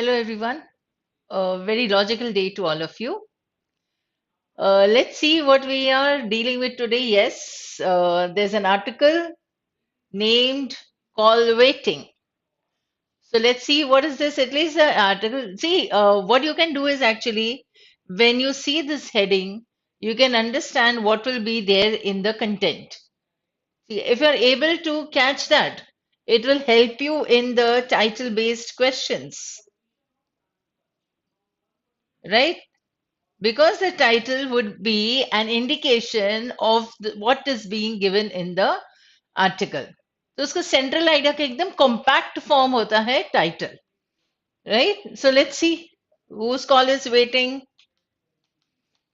Hello, everyone. A very logical day to all of you. Let's see what we are dealing with today. Yes, there's an article named Call Waiting. So let's see what is this. At least the article. See, what you can do is actually when you see this heading, you can understand what will be there in the content. See, if you're able to catch that, it will help you in the title based questions, right? Because the title would be an indication of what is being given in the article. तो उसका central idea का एकदम compact form होता है title, right? So let's see whose call is waiting.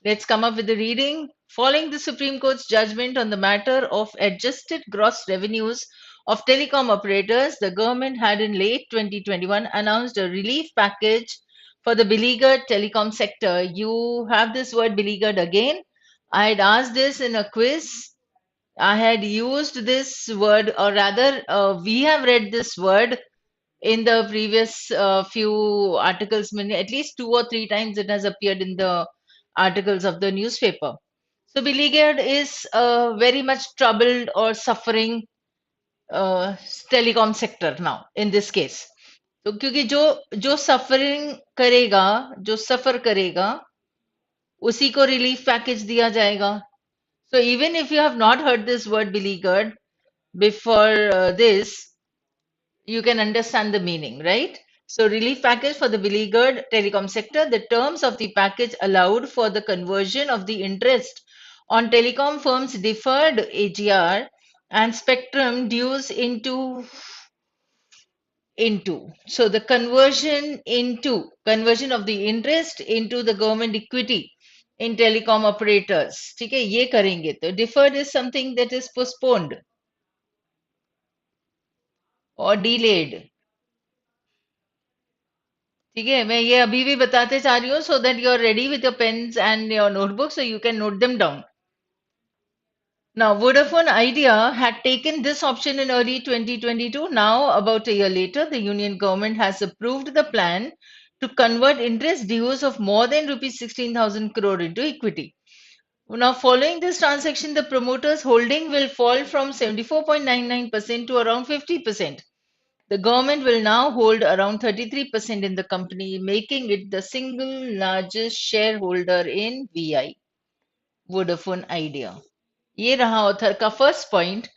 Let's come up with the reading. Following the Supreme Court's judgment on the matter of adjusted gross revenues of telecom operators, the government had in late 2021 announced a relief package for the beleaguered telecom sector. You have this word beleaguered again. I had asked this in a quiz. I had used this word, or rather, we have read this word in the previous few articles, at least 2 or 3 times it has appeared in the articles of the newspaper. So beleaguered is very much troubled or suffering uh, telecom sector now in this case. तो क्योंकि जो जो suffering करेगा जो सफर करेगा उसी को relief package दिया जाएगा. So even if you have not heard this word beleaguered before this, you can understand the meaning, right? So, relief package for the beleaguered telecom sector. The terms of the package allowed for the conversion of the interest on telecom firms' deferred AGR and spectrum dues into. So, the conversion of the interest into the government equity in telecom operators. ठीक है, ये करेंगे तो deferred is something that is postponed or delayed. ठीक है, मैं ये अभी भी बताते जा रही हूँ so that you are ready with your pens and your notebooks so you can note them down. Now, Vodafone Idea had taken this option in early 2022. Now, about a year later, the union government has approved the plan to convert interest dues of more than rupees 16,000 crore into equity. Now, following this transaction, the promoter's holding will fall from 74.99% to around 50%. The government will now hold around 33% in the company, making it the single largest shareholder in VI, Vodafone Idea. ये रहा author का first point,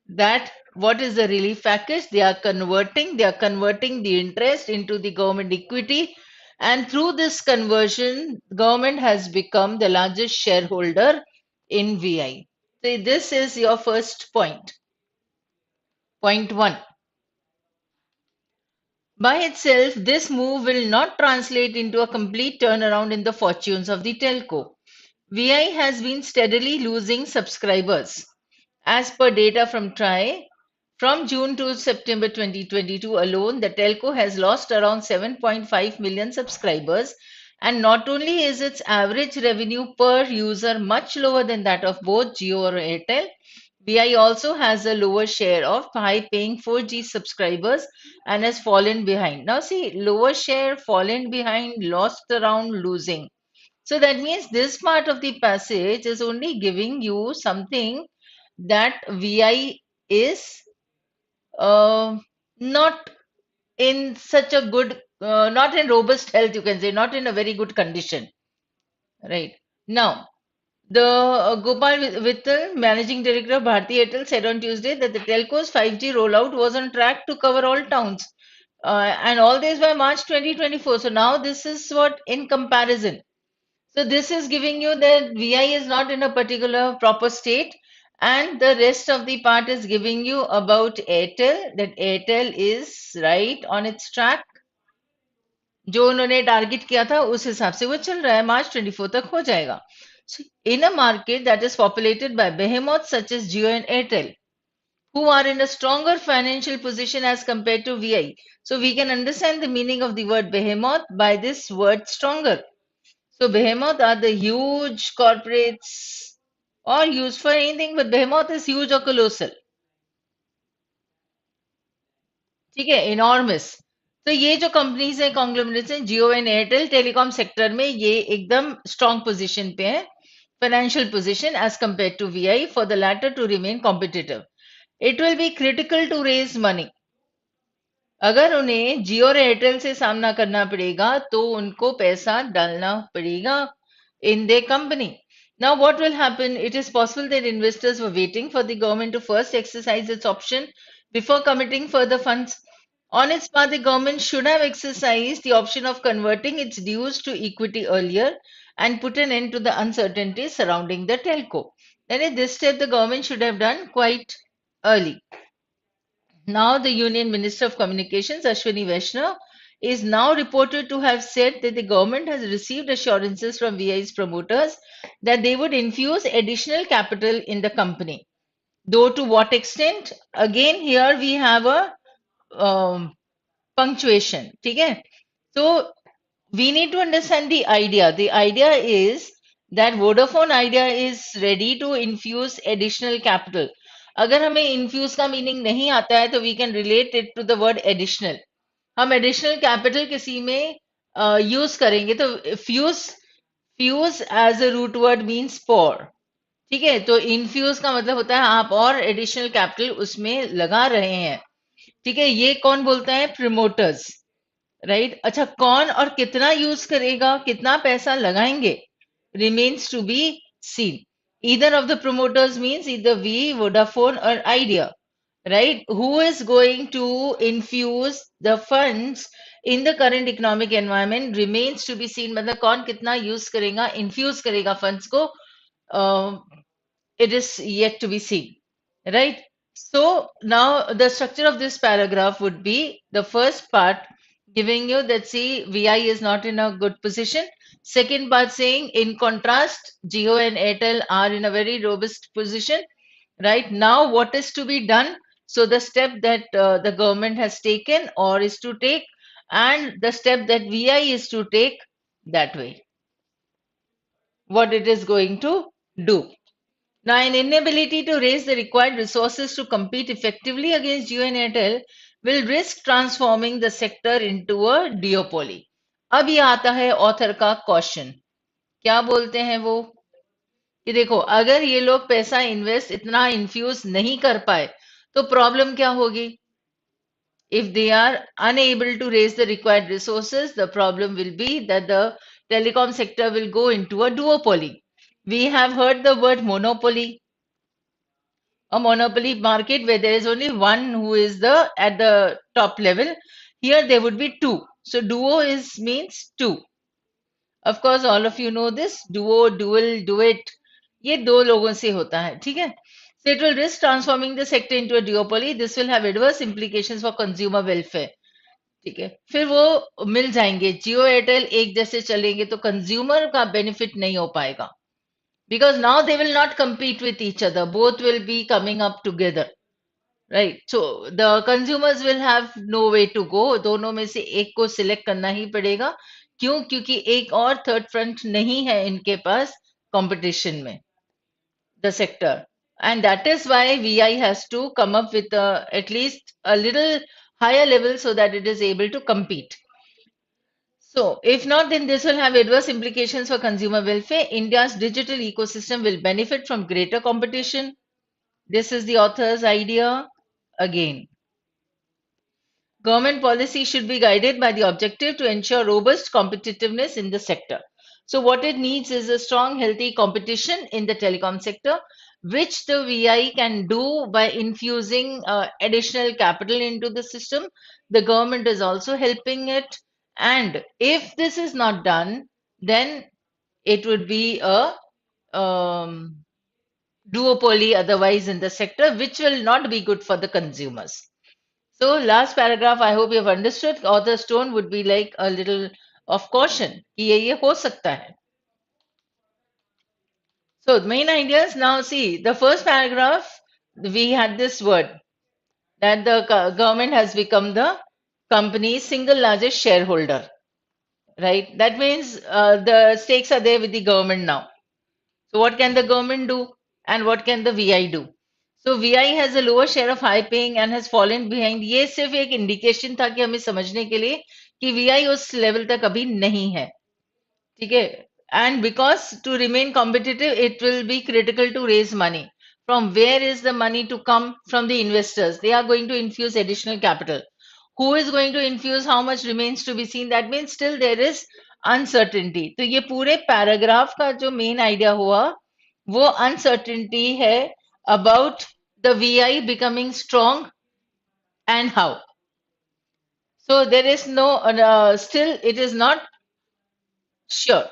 that what is the relief package? They are converting the interest into the government equity, and through this conversion, government has become the largest shareholder in VI. So this is your first point. Point one. By itself, this move will not translate into a complete turnaround in the fortunes of the telco. VI has been steadily losing subscribers. As per data from TRAI, from June to September 2022 alone, the telco has lost around 7.5 million subscribers. And not only is its average revenue per user much lower than that of both Jio or Airtel, VI also has a lower share of high-paying 4G subscribers and has fallen behind. Now, see, lower share, fallen behind, lost around, losing. So that means this part of the passage is only giving you something that VI is uh, not in such a good, not in robust health, you can say, not in a very good condition, right? Now, the Gopal Vittal, Managing Director of Bharti Airtel, said on Tuesday that the telco's 5G rollout was on track to cover all towns, and all this by March 2024. So now this is what in comparison. So this is giving you that VI is not in a particular proper state, and the rest of the part is giving you about Airtel, that Airtel is right on its track. जो उन्होंने target किया था उस हिसाब से वो चल रहा है, मार्च 24 तक हो जाएगा. So in a market that is populated by behemoths such as Jio and Airtel, who are in a stronger financial position as compared to VI. So we can understand the meaning of the word behemoth by this word stronger. So behemoth are the huge corporates or used for anything, but behemoth is huge or colossal. ठीक है, enormous. तो ये जो companies है conglomerates हैं, Jio and Airtel, telecom sector में ये एकदम स्ट्रांग पोजीशन पे है, financial position as compare to VI, for the latter to remain competitive it will be critical to raise money. अगर उन्हें जियो और एयरटेल से सामना करना पड़ेगा तो उनको पैसा डालना पड़ेगा in their company. Now, what will happen? It is possible that investors were waiting for the government to first exercise its option before committing further funds. On its part, the government should have exercised the option of converting its dues to equity earlier and put an end to the uncertainty surrounding the telco. Then, at this step, the government should have done quite early. Now, the Union Minister of Communications, Ashwini Vaishnaw, is now reported to have said that the government has received assurances from VI's promoters that they would infuse additional capital in the company. Though to what extent? Again, here we have a punctuation. Okay? So, we need to understand the idea. The idea is that Vodafone Idea is ready to infuse additional capital. अगर हमें infuse का meaning नहीं आता है तो we can relate it to the word additional. हम additional capital किसी में use करेंगे तो fuse as a root word means pour. ठीक है, तो infuse का मतलब होता है आप और additional capital उसमें लगा रहे हैं. ठीक है, ये कौन बोलता है? Promoters. राइट, अच्छा कौन और कितना यूज करेगा, कितना पैसा लगाएंगे, remains to be seen. Either of the promoters means either Vi, Vodafone और Idea, right. Who is going to infuse the funds in the current economic environment remains to be seen. मतलब कौन कितना use करेगा, infuse करेगा funds को, it is yet to be seen, right? So now the structure of this paragraph would be the first part giving you that see VI is not in a good position. Second part saying in contrast, Jio and Airtel are in a very robust position, right? Now what is to be done? So the step that the government has taken or is to take, and the step that VI is to take, that way, what it is going to do. Now, an inability to raise the required resources to compete effectively against Jio and Airtel will risk transforming the sector into a duopoly. अब ये आता है author का question, क्या बोलते हैं वो कि देखो अगर ये लोग पैसा इन्वेस्ट इतना इन्फ्यूज नहीं कर पाए तो प्रॉब्लम क्या होगी. If they are unable to raise the required resources, the problem will be that the telecom sector will go into a duopoly. We have heard the word monopoly, a monopoly market where there is only one who is the at the top level. Here there would be two. So duo is means two. Of course, all of you know this. Duo, dual, duet. ये दो लोगों से होता है, ठीक है. So it will risk transforming the sector into a duopoly. This will have adverse implications for consumer welfare. ठीक है, फिर वो मिल जाएंगे, जियो एयरटेल एक जैसे चलेंगे तो कंज्यूमर का बेनिफिट नहीं हो पाएगा. Because now they will not compete with each other, both will be coming up together, right? So the consumers will have no way to go, दोनों में से एक को सिलेक्ट करना ही पड़ेगा. क्यों? क्योंकि एक और थर्ड फ्रंट नहीं है इनके पास कंपटीशन में, the sector. And that is why VI has to come up with at least a little higher level so that it is able to compete. So, if not, then this will have adverse implications for consumer welfare. India's digital ecosystem will benefit from greater competition. This is the author's idea again. Government policy should be guided by the objective to ensure robust competitiveness in the sector. So, what it needs is a strong, healthy competition in the telecom sector, which the VI can do by infusing additional capital into the system. The government is also helping it. And if this is not done, then it would be a duopoly otherwise in the sector, which will not be good for the consumers. So last paragraph, I hope you have understood. Author's tone would be like a little of caution. कि ये हो सकता है. So the main ideas now see the first paragraph we had this word that the government has become the company's single largest shareholder, right? That means the stakes are there with the government now. So what can the government do and what can the VI do? So VI has a lower share of high paying and has fallen behind. ये सिर्फ एक indication था कि हमें समझने के लिए कि VI उस लेवल तक अभी नहीं है. ठीक है. And because to remain competitive, it will be critical to raise money. From where is the money to come? From the investors. They are going to infuse additional capital. Who is going to infuse? How much remains to be seen? That means still there is uncertainty. तो ये पूरे paragraph का जो main idea हुआ वो uncertainty है about the VI becoming strong and how. So there is no still it is not sure.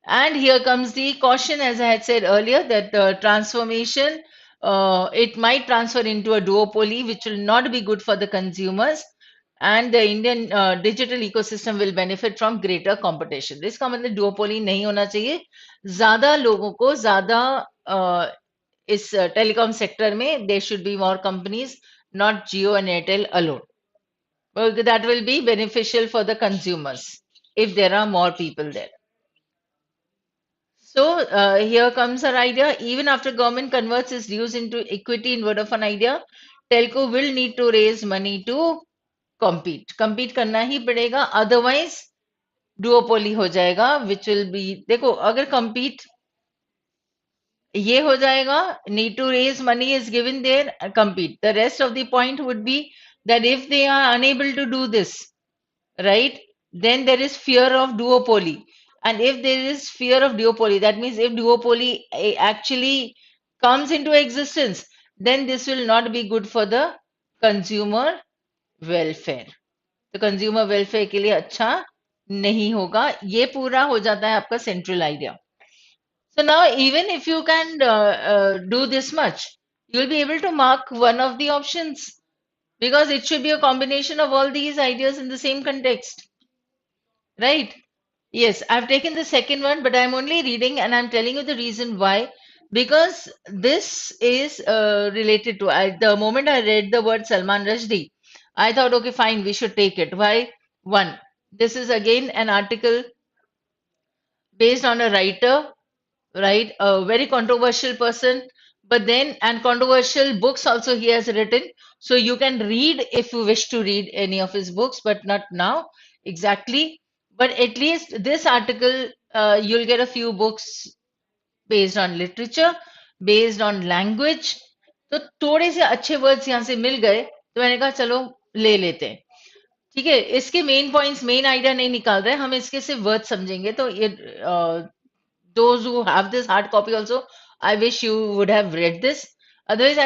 And here comes the caution, as I had said earlier, that the transformation, it might transfer into a duopoly, which will not be good for the consumers. And the Indian digital ecosystem will benefit from greater competition. इसका मतलब duopoly नहीं होना चाहिए. ज़्यादा लोगों को ज़्यादा इस telecom sector में there should be more companies, not Jio and Airtel alone. Well, that will be beneficial for the consumers if there are more people there. So here comes our idea. Even after government converts its dues into equity in Vodafone Idea, telco will need to raise money to compete. Compete करना ही पड़ेगा. Otherwise, duopoly हो जाएगा, which will be. देखो, अगर compete ये हो जाएगा, need to raise money is given there, compete. The rest of the point would be that if they are unable to do this, right? Then there is fear of duopoly. And if there is fear of duopoly, that means if duopoly actually comes into existence, then this will not be good for the consumer welfare. तो consumer welfare के लिए अच्छा नहीं होगा. ये पूरा हो जाता है आपका central idea. So now even if you can do this much, you will be able to mark one of the options because it should be a combination of all these ideas in the same context. Right? Yes, I've taken the second one, but I'm only reading and I'm telling you the reason why. Because this is related to the moment I read the word Salman Rushdie, I thought, okay, fine, we should take it. Why? One, this is again an article based on a writer, right? A very controversial person, but then, and controversial books also he has written. So you can read if you wish to read any of his books, but not now exactly. But at least this article, you'll get a few books based on literature, based on language. तो थोड़े से अच्छे words यहाँ से मिल गए तो मैंने कहा चलो ले लेते हैं. ठीक है, इसके मेन पॉइंट्स मेन आइडिया नहीं निकाल रहे, हम इसके सिर्फ वर्ड समझेंगे. तो ये those who have this hard copy also, I wish you would have read this. Otherwise,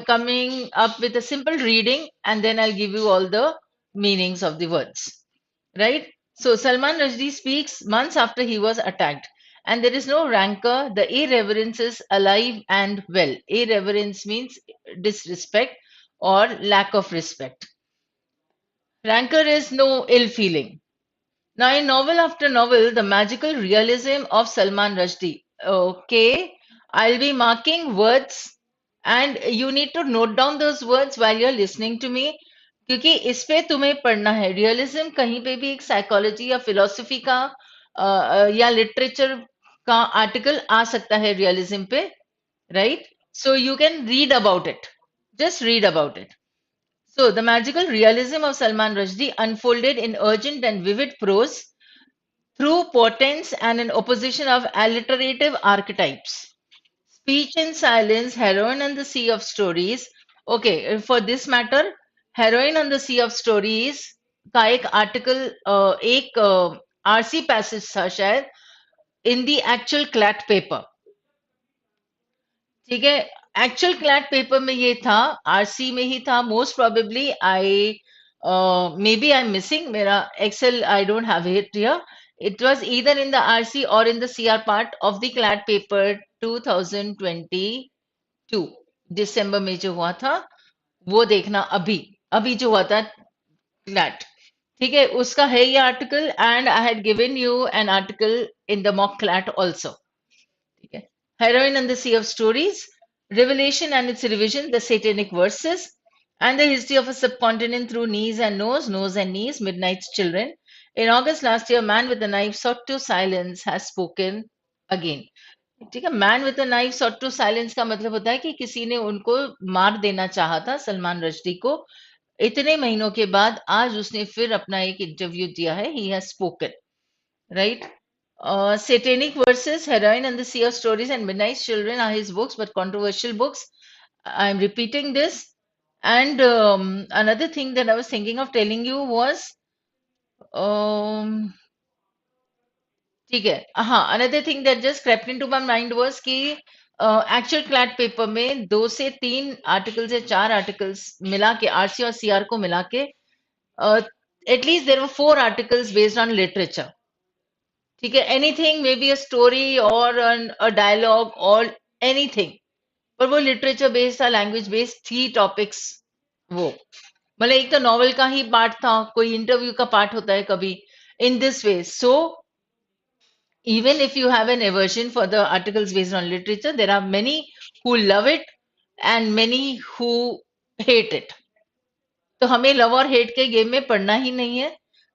coming up with a simple reading and then I'll give you all the meanings of the words. Right? So Salman Rushdie speaks months after he was attacked. And there is no rancor. The irreverence is alive and well. Irreverence means disrespect or lack of respect. Rancor is no ill feeling. Now, in novel after novel, the magical realism of Salman Rushdie. Okay, I'll be marking words and you need to note down those words while you're listening to me. क्योंकि इस पे तुम्हें पढ़ना है. Realism कहीं पे भी एक साइकोलॉजी या फिलोसफी का या लिटरेचर का आर्टिकल आ सकता है रियलिज्म पे, right? So you can read about it. Just read about it. So, the magical realism of Salman Rushdie unfolded in urgent and vivid prose through portents and an opposition of alliterative archetypes. Speech in silence, heroine on the sea of stories. Okay, for this matter, heroine on the sea of stories का एक article एक RC passage था शायद in the actual CLAT paper. ठीक है, actual CLAT paper में ये था, आरसी में ही था most probably. I may be I am missing मेरा Excel, I don't have it here. It was either in the RC और in the CR part of the CLAT paper 2022 दिसंबर में जो हुआ था वो देखना. अभी अभी जो हुआ था क्लैट, ठीक है, उसका है ये article. And I had given you an article in the mock CLAT also. ठीक है, Heroine and the Sea of Stories, Revelation and its Revision, the Satanic Verses, and the History of a Subcontinent through Knees and Nose, Nose and Knees, Midnight's Children. In August last year, a man with a knife sought to silence has spoken again. ठीक है, man with a knife sought to silence का मतलब होता है कि किसी ने उनको मार देना चाहा था, सलमान रश्दी को। इतने महीनों के बाद आज उसने फिर अपना एक इंटरव्यू दिया है, he has spoken, right? Satanic Verses, Heroin and the Sea of Stories and Midnight Children are his books, but controversial books. I'm repeating this. And another thing that I was thinking of telling you was, um, ठीक है, हाँ, another thing that just crept into my mind was कि actual CLAT paper में 2 से 3 articles या 4 articles मिला के, RC और सीआर को मिला के, at least there were 4 articles based on literature. ठीक है, anything may be a story or a dialogue or anything, पर वो लिटरेचर बेस्ड था, लैंग्वेज बेस्ड थी टॉपिक्स। वो मतलब एक तो नॉवल का ही पार्ट था, कोई इंटरव्यू का पार्ट होता है कभी, in this way. So even if you have an aversion for the articles based on literature, there are many who love it and many who hate it. तो हमें love और hate के game में पढ़ना ही नहीं है,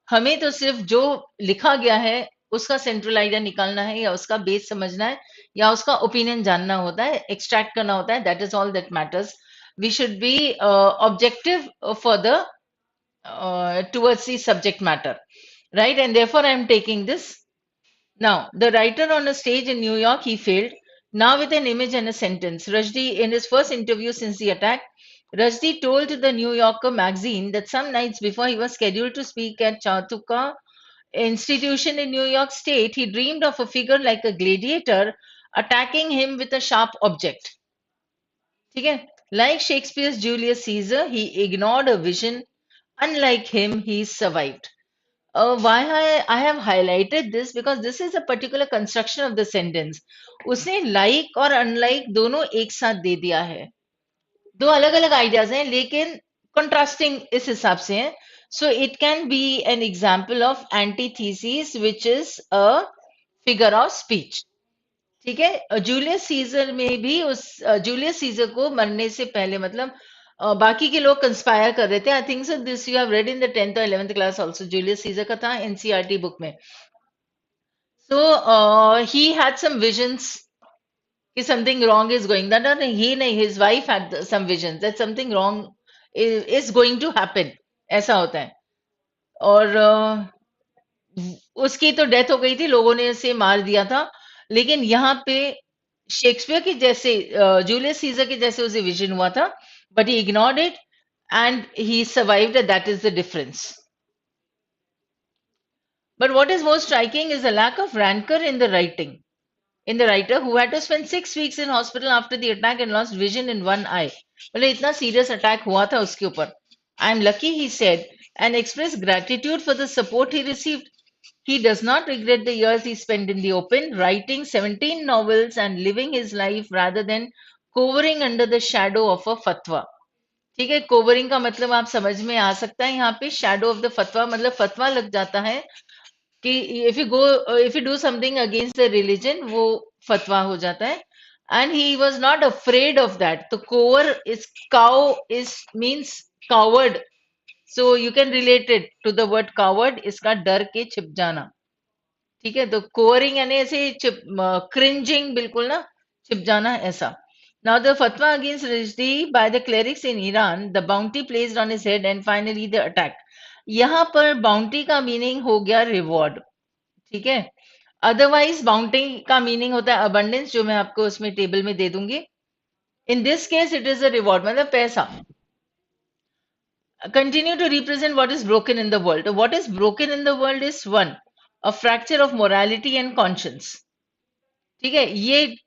हमें तो सिर्फ जो लिखा गया है उसका सेंट्रल आइडिया निकालना है, या उसका बेस समझना है, या उसका ओपिनियन जानना होता है, एक्सट्रैक्ट करना होता है। That is all that matters. We should be objective for the towards the subject matter, right? And therefore I am taking this. Now, the writer on a stage in New York, he failed. Now, with an image and a sentence. Rushdie, in his first interview since the attack, Rushdie told to the New Yorker magazine that some nights before he was scheduled to speak at Chautauqua Institution in New York State, he dreamed of a figure like a gladiator attacking him with a sharp object. Okay? Like Shakespeare's Julius Caesar, he ignored a vision. Unlike him, he survived. Why I have highlighted this because this is a particular construction of the sentence. उसने like और unlike दोनों एक साथ दे दिया है। दो अलग अलग आइडियाज हैं लेकिन contrasting इस हिसाब से हैं। So it can be an example of antithesis which is a figure of speech. ठीक है, जूलियस सीजर में भी उस जूलियस सीजर को मरने से पहले मतलब बाकी के लोग कंस्पायर कर रहे थे। I think so this you have read in the 10th और 11th class also. Julius Caesar का था एनसीईआरटी बुक में। So he had some visions कि something wrong is going, that he नहीं, his wife had some visions that something wrong is going to happen, ऐसा होता है। और उसकी तो डेथ हो गई थी, लोगों ने उसे मार दिया था। लेकिन यहाँ पे शेक्सपियर की जैसे जूलियस सीजर के जैसे उसे विजन हुआ था, but he ignored it and he survived, that is the difference. But what is more striking is the lack of rancor in the writing. In the writer who had to spend 6 weeks in hospital after the attack and lost vision in one eye. मतलब इतना serious attack हुआ था उसके ऊपर. I am lucky, he said, and expressed gratitude for the support he received. He does not regret the years he spent in the open, writing 17 novels and living his life rather than cowering under the shadow of a fatwa. ठीक है, कोवरिंग का मतलब आप समझ में आ सकता है यहाँ पे। शैडो ऑफ द फतवा मतलब फतवा लग जाता है कि if you do something against the religion, वो फतवा हो जाता है। And he was not afraid of that. तो cower is cow is means coward, so you can relate it to the word coward, इसका डर के छिप जाना। ठीक है, तो कोवरिंग यानी ऐसे छिप, क्रिंजिंग, बिल्कुल ना, छिप जाना ऐसा। Now the fatwa against Rushdie by the clerics in Iran, the bounty placed on his head and finally the attack. यहाँ पर बाउंटी का मीनिंग हो गया रिवॉर्ड। ठीक है, अदरवाइज बाउंटी का मीनिंग होता है अबंडेंस, जो मैं आपको उसमें टेबल में दे दूंगी। In this case it is a reward, मतलब पैसा। Continue to represent what is broken in the world. What is broken in the world is one, a fracture of morality and conscience. ठीक है,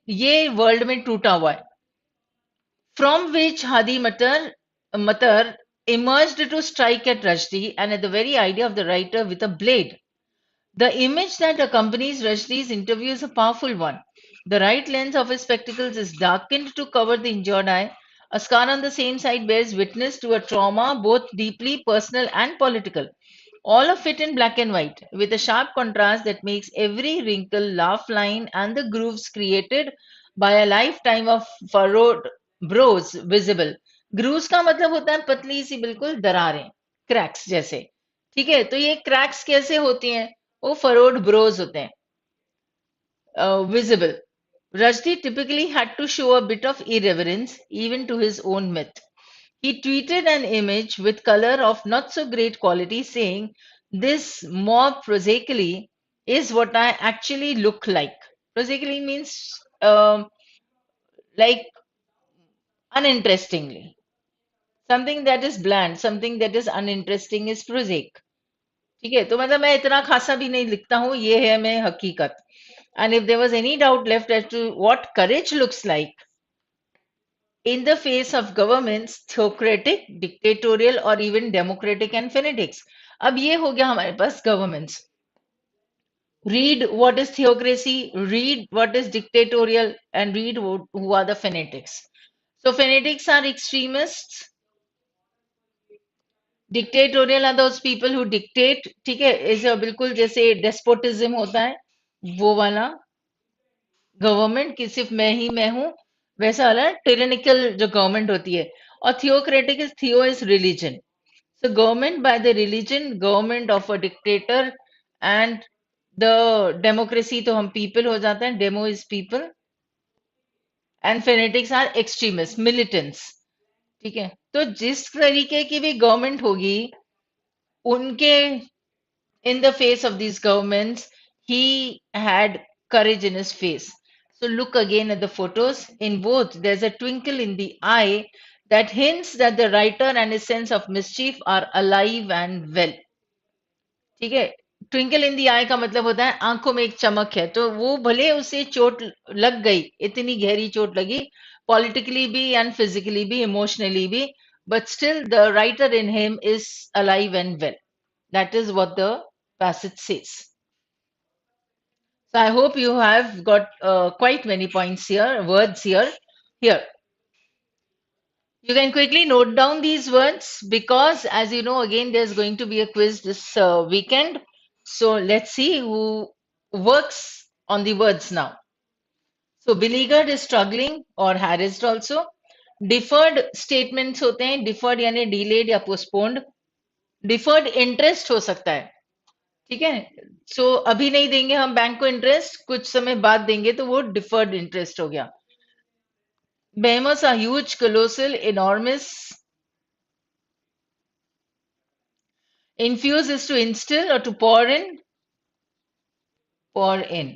ये world में टूटा हुआ है। From which Hadi Matar emerged to strike at Rushdie and at the very idea of the writer with a blade. The image that accompanies Rushdie's interview is a powerful one. The right lens of his spectacles is darkened to cover the injured eye. A scar on the same side bears witness to a trauma both deeply personal and political. All of it in black and white, with a sharp contrast that makes every wrinkle, laugh line, and the grooves created by a lifetime of furrowed brows visible. Grooves का मतलब होता है पतली सी बिल्कुल दरारें, cracks जैसे। ठीक है, तो ये क्रैक्स कैसे होती हैं? वो फरोड ब्रोज होते हैं, visible, Rushdie typically had to show a bit of irreverence even to his own myth. He tweeted an image with color of not so great quality saying, "This mob prosaically is what I actually look like." Prosaically means like uninterestingly. Something that is bland, something that is uninteresting is prosaic. ठीक है तो मतलब मैं इतना खासा भी नहीं लिखता हूँ ये है मैं हकीकत and if there was any doubt left as to what courage looks like in the face of governments theocratic dictatorial or even democratic and fanatics अब ये हो गया हमारे पास governments read what is theocracy read what is dictatorial and read who are the fanatics so fanatics are extremists dictatorial are those people who dictate ठीक है इस बिल्कुल जैसे डेस्पोटिज्म होता है वो वाला गवर्नमेंट कि सिर्फ मैं हूं वैसा वाला टिरेनिकल जो गवर्नमेंट होती है और theocratic is theo is religion so government by the religion government of a dictator and the democracy तो हम पीपल हो जाते हैं demo is people and fanatics are extremist militants ठीक है तो जिस तरीके की भी गवर्नमेंट होगी उनके in the face of these governments, he had courage in his face. So look again at the photos. In both, there's a twinkle in the eye that hints that the writer and his sense of mischief are alive and well. ठीक है twinkle इन दी आई का मतलब होता है आंखों में एक चमक है तो वो भले उसे चोट लग गई इतनी गहरी चोट लगी पॉलिटिकली भी एंड फिजिकली भी इमोशनली भी but still the writer in him is alive and well. That is what the passage says. So I hope you have got quite many points here, words here. Here, you can quickly note down these words because, as you know, again, there's going to be a quiz this weekend. So let's see who works on the words now. So beleaguered is struggling or harassed also. Deferred statements होते हैं deferred यानी delayed या postponed. Deferred interest हो सकता है ठीक है सो अभी नहीं देंगे हम बैंक को इंटरेस्ट कुछ समय बाद देंगे तो वो डिफर्ड इंटरेस्ट हो गया behemoths are huge colossal enormous infuse is to instill or to pour in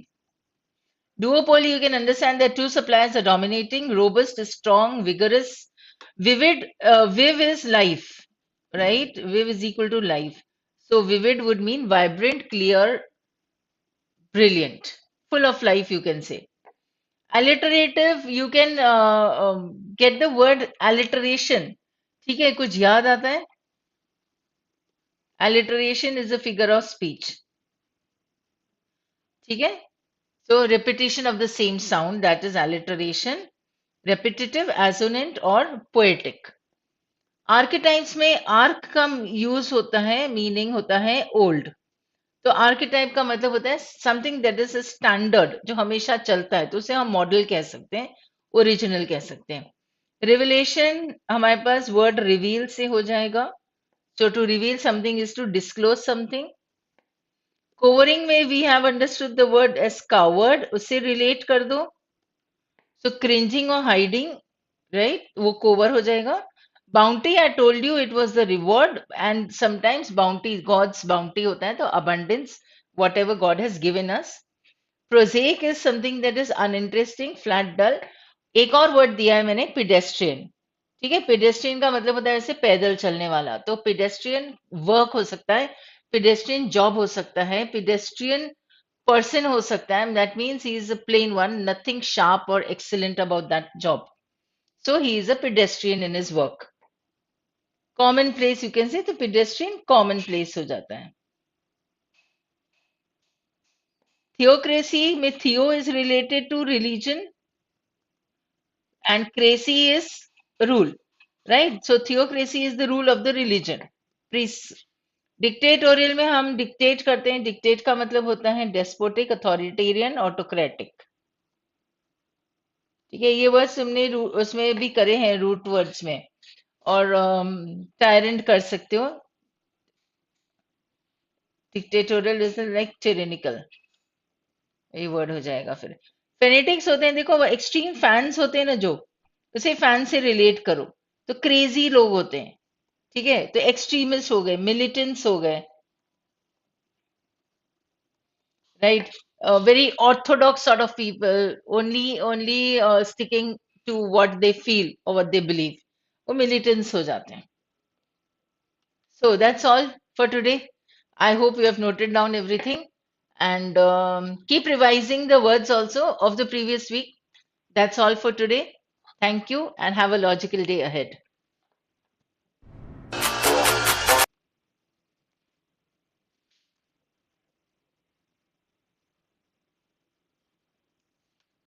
duopoly you can understand that two suppliers are dominating robust strong vigorous vivid viv is life right viv is equal to life so vivid would mean vibrant clear brilliant full of life you can say alliterative you can get the word alliteration ठीक है कुछ याद आता है alliteration is a figure of speech ठीक है so repetition of the same sound that is alliteration repetitive assonant or poetic archetypes में arc का यूज होता है मीनिंग होता है old तो आर्किटाइप का मतलब होता है समथिंग दैट इज स्टैंडर्ड जो हमेशा चलता है तो उसे हम मॉडल कह सकते हैं ओरिजिनल कह सकते हैं रिविलेशन हमारे पास वर्ड रिवील से हो जाएगा so to reveal something is to disclose something cowering में we have understood the word as coward उससे रिलेट कर दो सो क्रिंजिंग और हाइडिंग राइट वो कोवर हो जाएगा bounty I told you it was the reward and sometimes bounty God's bounty होता है तो abundance whatever God has given us prosaic is something that is uninteresting flat dull एक और word दिया है मैंने पेडेस्ट्रियन ठीक है पेडेस्ट्रियन का मतलब होता है ऐसे पैदल चलने वाला तो पेडेस्ट्रियन वर्क हो सकता है पेडेस्ट्रियन जॉब हो सकता है पेडेस्ट्रियन person हो सकता है that means he is a plain one nothing sharp or excellent about that job so he is a pedestrian in his work commonplace you can say तो pedestrian commonplace हो जाता है theocracy में theo is related to religion and crazy is rule right so theocracy is the rule of the religion please dictatorial में हम dictate करते हैं dictate का मतलब होता है डेस्पोटिक अथॉरिटेरियन ऑटोक्रेटिक ठीक है ये वर्ड्स हमने उसमें भी करे हैं रूट वर्ड्स में और टायरेंट कर सकते हो डिक्टेटोरियल इज लाइक टिरेनिकल ये वर्ड हो जाएगा फिर फेनेटिक्स होते हैं, देखो एक्सट्रीम फैंस होते हैं ना, जो उसे फैन से रिलेट करो, तो क्रेजी लोग होते हैं, ठीक है, तो एक्सट्रीमिस्ट हो गए, मिलिटेंट्स हो गए, right? Very orthodox sort of people, only sticking to what they feel or what they believe, वो militants हो जाते हैं. So that's all for today. I hope you have noted down everything, and keep revising the words also of the previous week. That's all for today. Thank you and have a logical day ahead.